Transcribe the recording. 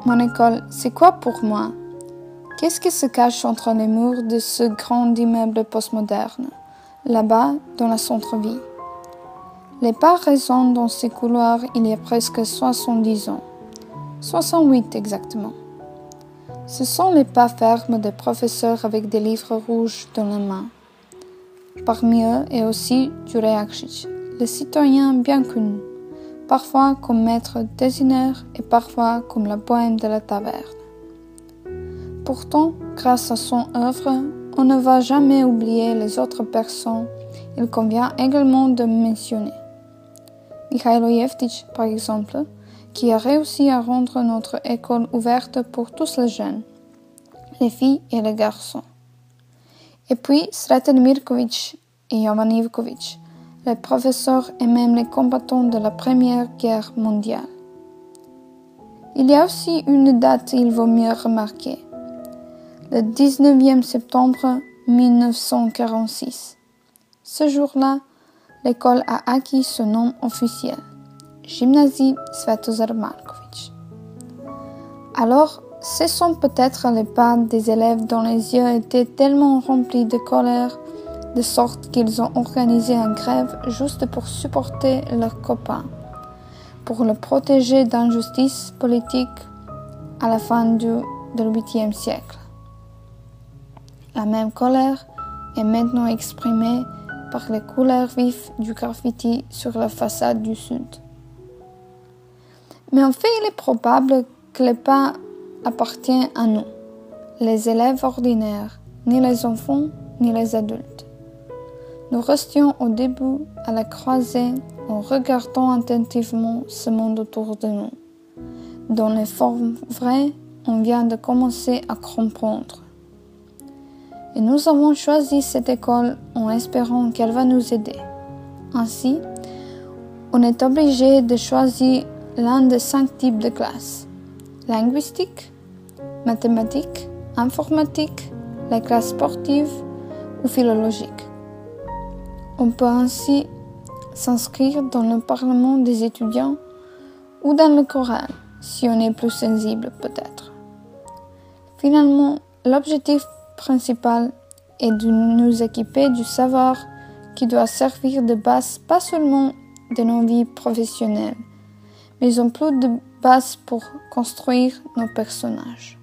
Mon école, c'est quoi pour moi? Qu'est-ce qui se cache entre les murs de ce grand immeuble postmoderne, là-bas dans le centre-ville? Les pas résonnent dans ces couloirs il y a presque 70 ans. 68 exactement. Ce sont les pas fermes des professeurs avec des livres rouges dans la main. Parmi eux est aussi Juraj, le citoyen bien connu, parfois comme maître designer et parfois comme la bohème de la taverne. Pourtant, grâce à son œuvre, on ne va jamais oublier les autres personnes. Il convient également de mentionner Mikhailo Yevtich, par exemple, qui a réussi à rendre notre école ouverte pour tous les jeunes, les filles et les garçons. Et puis Sreten Mirković et Jovan Ivković, les professeurs et même les combattants de la Première Guerre mondiale. Il y a aussi une date qu'il vaut mieux remarquer. Le 19e septembre 1946. Ce jour-là, l'école a acquis son nom officiel, Gymnasie Svetozar Marković. Alors, ce sont peut-être les pas des élèves dont les yeux étaient tellement remplis de colère, de sorte qu'ils ont organisé une grève juste pour supporter leurs copains, pour le protéger d'injustices politiques à la fin du 8e siècle. La même colère est maintenant exprimée par les couleurs vives du graffiti sur la façade du sud. Mais en fait, il est probable que les pas appartiennent à nous, les élèves ordinaires, ni les enfants, ni les adultes. Nous restions au début à la croisée en regardant attentivement ce monde autour de nous, dont les formes vraies on vient de commencer à comprendre. Et nous avons choisi cette école en espérant qu'elle va nous aider. Ainsi, on est obligé de choisir l'un des 5 types de classes: linguistique, mathématiques, informatique, les classes sportives ou philologiques. On peut ainsi s'inscrire dans le parlement des étudiants ou dans le choral, si on est plus sensible peut-être. Finalement, l'objectif principal est de nous équiper du savoir qui doit servir de base pas seulement de nos vies professionnelles, mais en plus de base pour construire nos personnages.